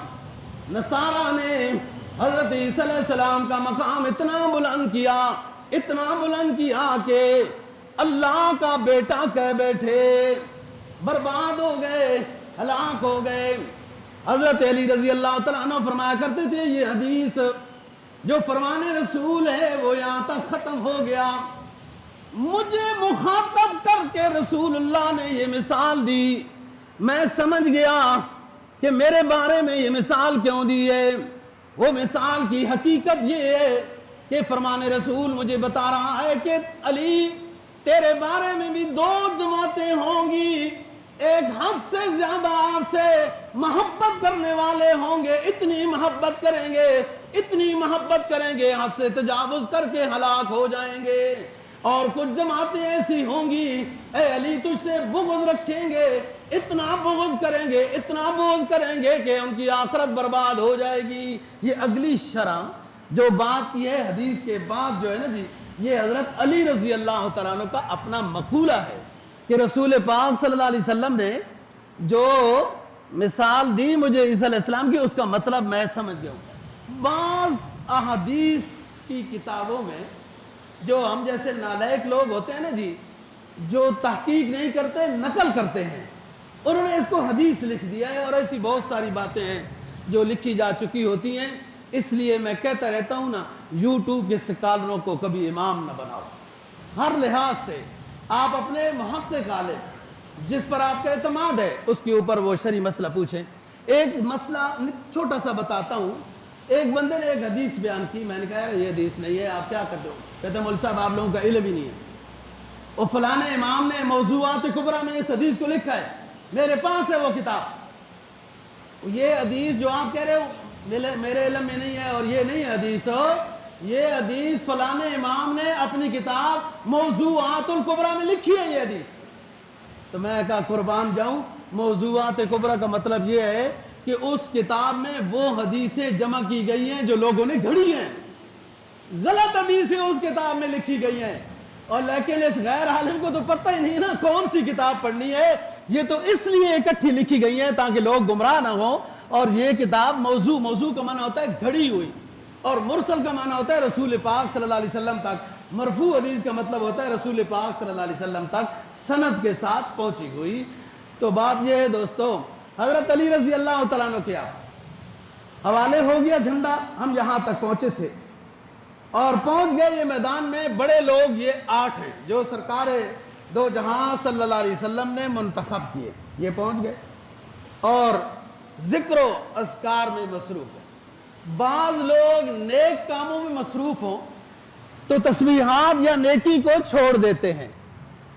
نصارہ نے حضرت عیسیٰ علیہ السلام کا مقام اتنا بلند کیا کہ اللہ کا بیٹا کہہ بیٹھے، برباد ہو گئے، ہلاک ہو گئے۔ حضرت علی رضی اللہ تعالیٰ عنہ فرمایا کرتے تھے یہ حدیث جو فرمان رسول ہے وہ یہاں تک ختم ہو گیا، مجھے مخاطب کر کے رسول اللہ نے یہ مثال دی، میں سمجھ گیا کہ میرے بارے میں یہ مثال کیوں دی ہے۔ وہ مثال کی حقیقت یہ ہے کہ فرمان رسول مجھے بتا رہا ہے کہ علی تیرے بارے میں بھی دو جماعتیں ہوں گی، ایک حد سے زیادہ آپ سے محبت کرنے والے ہوں گے، اتنی محبت کریں گے، اتنی محبت کریں گے حد سے تجاوز کر کے ہلاک ہو جائیں گے، اور کچھ جماعتیں ایسی ہوں گی اے علی تجھ سے بغض رکھیں گے، اتنا بغض کریں گے، اتنا بغض کریں گے کہ ان کی آخرت برباد ہو جائے گی۔ یہ اگلی شرح جو بات کی ہے حدیث کے بعد جو ہے نا جی، یہ حضرت علی رضی اللہ تعالیٰ عنہ کا اپنا مقولہ ہے کہ رسول پاک صلی اللہ علیہ وسلم نے جو مثال دی مجھے عیسیٰ علیہ السلام کی، اس کا مطلب میں سمجھ گیا ہوں۔ بعض احادیث کی کتابوں میں جو ہم جیسے نالائق لوگ ہوتے ہیں نا جی، جو تحقیق نہیں کرتے، نقل کرتے ہیں، انہوں نے اس کو حدیث لکھ دیا ہے، اور ایسی بہت ساری باتیں ہیں جو لکھی جا چکی ہوتی ہیں۔ اس لیے میں کہتا رہتا ہوں نا، یوٹیوب کے سکالروں کو کبھی امام نہ بناؤ۔ ہر لحاظ سے آپ اپنے محقق عالم جس پر آپ کا اعتماد ہے اس کے اوپر وہ شرعی مسئلہ پوچھیں۔ ایک مسئلہ چھوٹا سا بتاتا ہوں۔ ایک بندے نے ایک حدیث بیان کی، میں نے کہا یہ حدیث نہیں ہے، آپ کیا کرتے ہو؟ کہتے ہیں مول صاحب آپ لوگوں کا علم ہی نہیں ہے، اور فلاں امام نے موضوعات کبریٰ میں اس حدیث کو لکھا ہے، میرے پاس ہے وہ کتاب۔ یہ حدیث جو آپ کہہ رہے ہو میرے علم میں نہیں ہے، اور یہ نہیں ہے حدیث، یہ حدیث فلاں امام نے اپنی کتاب موضوعات الکبریٰ میں لکھی ہے یہ حدیث۔ تو میں کہا قربان جاؤں، موضوعات کبریٰ کا مطلب یہ ہے کہ اس کتاب میں وہ حدیثیں جمع کی گئی ہیں جو لوگوں نے گھڑی ہیں، غلط حدیثیں اس کتاب میں لکھی گئی ہیں، اور لیکن اس غیر عالم کو تو پتہ ہی نہیں نا کون سی کتاب پڑھنی ہے۔ یہ تو اس لیے اکٹھی لکھی گئی ہیں تاکہ لوگ گمراہ نہ ہوں۔ اور یہ کتاب موضوع کا معنی ہوتا ہے گھڑی ہوئی، اور مرسل کا معنی ہوتا ہے رسول پاک صلی اللہ علیہ وسلم تک، مرفوع حدیث کا مطلب ہوتا ہے رسول پاک صلی اللہ علیہ وسلم تک سند کے ساتھ پہنچی ہوئی۔ تو بات یہ ہے دوستو، حضرت علی رضی اللہ تعالیٰ عنہ کیا حوالے ہو گیا جھنڈا، ہم یہاں تک پہنچے تھے، اور پہنچ گئے یہ میدان میں بڑے لوگ، یہ 8 ہیں جو سرکار دو جہاں صلی اللہ علیہ وسلم نے منتخب کیے، یہ پہنچ گئے اور ذکر و اذکار میں مصروف ہیں۔ بعض لوگ نیک کاموں میں مصروف ہوں تو تسبیحات یا نیکی کو چھوڑ دیتے ہیں،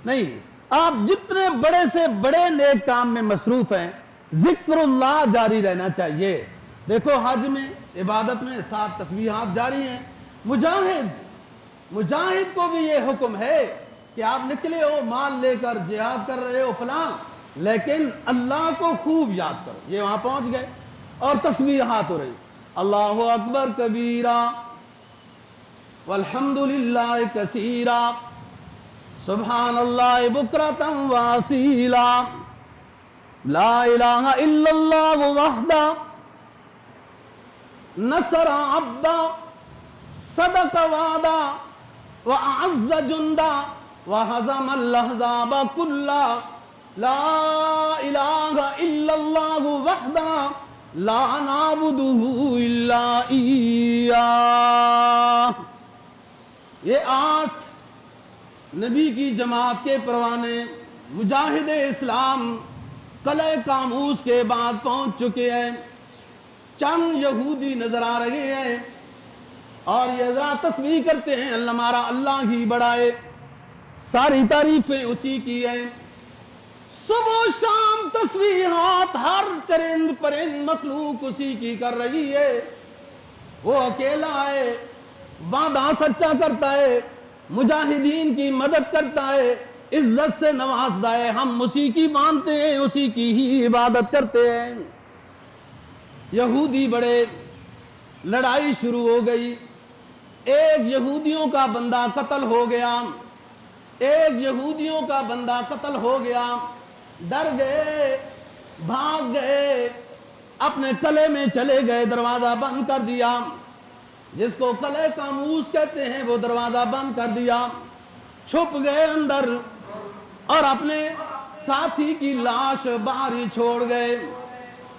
نہیں، آپ جتنے بڑے سے بڑے نیک کام میں مصروف ہیں ذکر اللہ جاری رہنا چاہیے۔ دیکھو حج میں، عبادت میں 7 تسبیحات جاری ہیں۔ مجاہد کو بھی یہ حکم ہے کہ آپ نکلے ہو مال لے کر جہاد کر رہے ہو فلاں، لیکن اللہ کو خوب یاد کرو۔ یہ وہاں پہنچ گئے اور تسبیحات ہو رہی، اللہ اکبر کبیرہ والحمدللہ کثیرہ سبحان اللہ بکرۃ واصیلا لا الہ الا اللہ وحدہ نصر عبدہ صدق وعدہ وأعز جندا وهزم الأحزاب كلها لا إله إلا الله وحده لا نعبده إلا إياه۔ یہ 8 نبی کی جماعت کے پروانے مجاہد اسلام قلعہ قاموس کے بعد پہنچ چکے ہیں۔ چند یہودی نظر آ رہے ہیں اور یہ حضرات تسبیح کرتے ہیں، اللہ ہمارا اللہ ہی بڑا ہے، ساری تعریفیں اسی کی ہیں، صبح و شام تسبیحات ہر چرند پرند مخلوق اسی کی کر رہی ہے، وہ اکیلا ہے، وعدہ سچا کرتا ہے، مجاہدین کی مدد کرتا ہے، عزت سے نوازتا ہے، ہم اسی کی مانتے ہیں، اسی کی ہی عبادت کرتے ہیں۔ یہودی بڑے، لڑائی شروع ہو گئی، ایک یہودیوں کا بندہ قتل ہو گیا، ایک یہودیوں کا بندہ قتل ہو گیا، ڈر گئے، بھاگ گئے، اپنے قلعے میں چلے گئے، دروازہ بند کر دیا، جس کو قلعہ قاموس کہتے ہیں وہ دروازہ بند کر دیا۔ چھپ گئے اندر اور اپنے ساتھی کی لاش باہر ہی چھوڑ گئے۔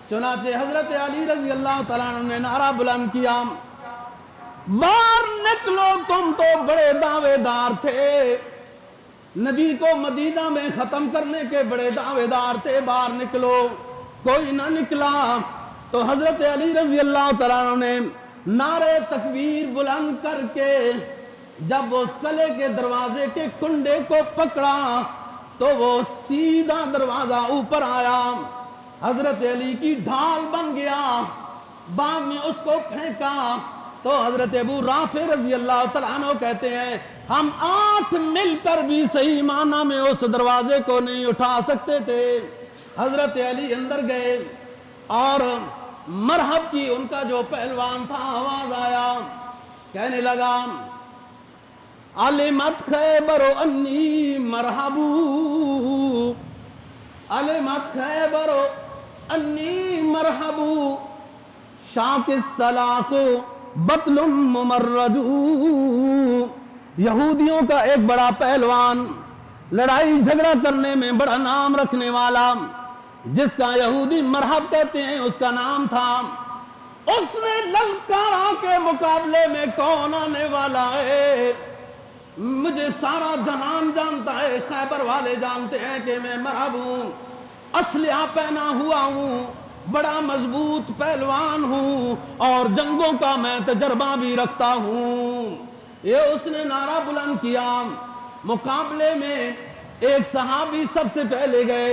چنانچہ حضرت علی رضی اللہ تعالیٰ عنہ نے نعرہ بلند کیا، باہر نکلو، تم تو بڑے دعوے دار تھے، نبی کو مدینہ میں ختم کرنے کے بڑے دعوے دار تھے، باہر نکلو۔ کوئی نہ نکلا تو حضرت علی رضی اللہ تعالیٰ عنہ نے نعرہ تکبیر بلند کر کے جب اس قلعے کے دروازے کے کنڈے کو پکڑا تو وہ سیدھا دروازہ اوپر آیا، حضرت علی کی ڈھال بن گیا، بعد میں اس کو پھینکا تو حضرت ابو رافع رضی اللہ تعالیٰ عنہ کہتے ہیں ہم 8 مل کر بھی صحیح معنی میں اس دروازے کو نہیں اٹھا سکتے تھے۔ حضرت علی اندر گئے اور مرحب کی ان کا جو پہلوان تھا آواز آیا، کہنے لگا علمت خیبر انی مرحبو، علمت خیبر انی مرحبو، شاک السلاق بطل ممرد۔ یہودیوں کا ایک بڑا پہلوان، لڑائی جھگڑا کرنے میں بڑا نام رکھنے والا، جس کا یہودی مرحب کہتے ہیں، اس کا نام تھا، اس نے للکارا کے مقابلے میں کون آنے والا ہے؟ مجھے سارا جہان جانتا ہے، خیبر والے جانتے ہیں کہ میں مرحب ہوں، اسلحہ پہنا ہوا ہوں، بڑا مضبوط پہلوان ہوں اور جنگوں کا میں تجربہ بھی رکھتا ہوں۔ یہ اس نے نعرہ بلند کیا۔ مقابلے میں ایک صحابی سب سے پہلے گئے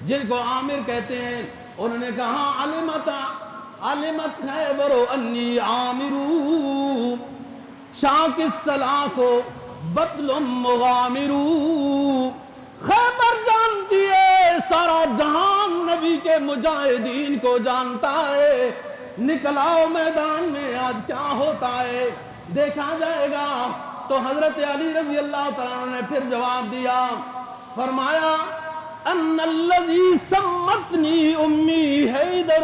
جن کو عامر کہتے ہیں، انہوں نے کہا علمت خیبر انی عامرو، شاک السلاق بطل مغامرو۔ خیبر جانتی ہے، سارا جہان نبی کے مجاہدین کو جانتا ہے، نکلاؤ میدان میں آج کیا ہوتا ہے دیکھا جائے گا۔ تو حضرت علی رضی اللہ تعالیٰ نے پھر جواب دیا، فرمایا ان الذی سمتنی امی حیدر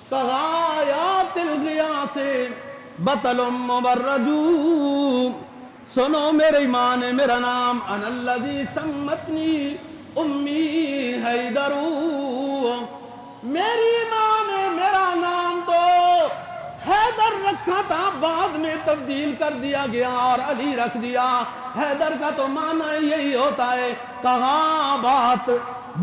کغایات الغیاث بطل مبرج۔ سنو میری ماں نے میرا نام ان الذی سمتنی امی حیدر، میری ماں نے میرا نام تو حیدر رکھا تھا، بعد میں تبدیل کر دیا گیا اور علی رکھ دیا۔ حیدر کا تو معنی یہی ہوتا ہے، کہاں بات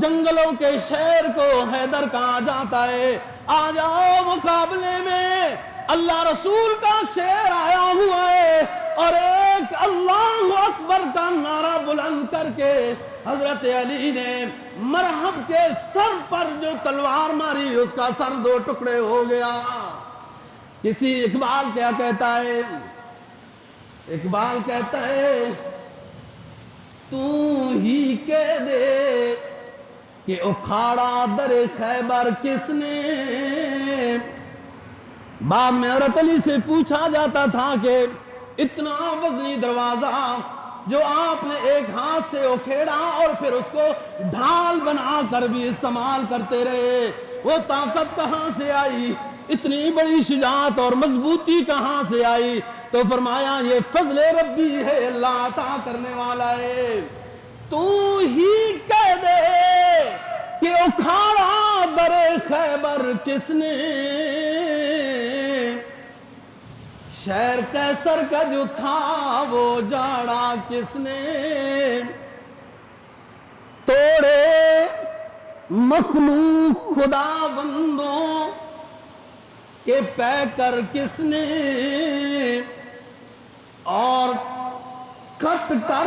جنگلوں کے شیر کو حیدر کہا جاتا ہے۔ آ جاؤ مقابلے میں، اللہ رسول کا شیر آیا ہوا ہے اور ایک اللہ اکبر کا نعرہ بلند کر کے حضرت علی نے مرحب کے سر پر جو تلوار ماری اس کا سر 2 ٹکڑے ہو گیا۔ کسی اقبال کیا کہتا ہے؟ اقبال کہتا ہے تو ہی کہہ دے کہ اکھاڑا در خیبر کس نے۔ بعد میں حضرت علی سے پوچھا جاتا تھا کہ اتنا وزنی دروازہ جو آپ نے ایک ہاتھ سے اکھیڑا اور پھر اس کو ڈھال بنا کر بھی استعمال کرتے رہے، وہ طاقت کہاں سے آئی؟ اتنی بڑی شجاعت اور مضبوطی کہاں سے آئی؟ تو فرمایا یہ فضل ربی ہے، اللہ عطا کرنے والا ہے۔ تو ہی کہہ دے کہ اکھاڑا در خیبر کس نے، شہر کیسر کا جو تھا وہ جاڑا کس نے، توڑے مخلوق خدا بندوں کے پے کر کس نے، اور کٹ کر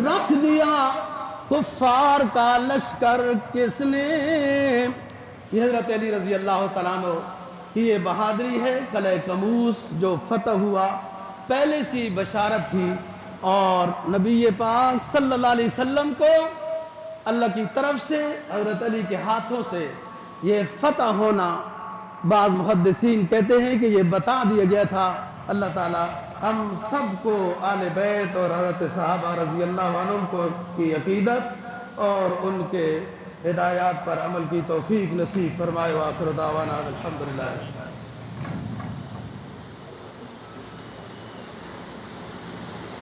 رکھ دیا کفار کا لشکر کس نے۔ یہ حضرت علی رضی اللہ تعالیٰ عنہ کی یہ بہادری ہے۔ قلعہ کموس جو فتح ہوا پہلے سی بشارت تھی اور نبی پاک صلی اللہ علیہ وسلم کو اللہ کی طرف سے حضرت علی کے ہاتھوں سے یہ فتح ہونا، بعض محدثین کہتے ہیں کہ یہ بتا دیا گیا تھا۔ اللہ تعالی ہم سب کو آل بیت اور حضرت صحابہ رضی اللہ عنہم کو کی عقیدت اور ان کے ہدایات پر عمل کی توفیق نصیب فرمائے۔ وآخر دعوانا الحمدللہ۔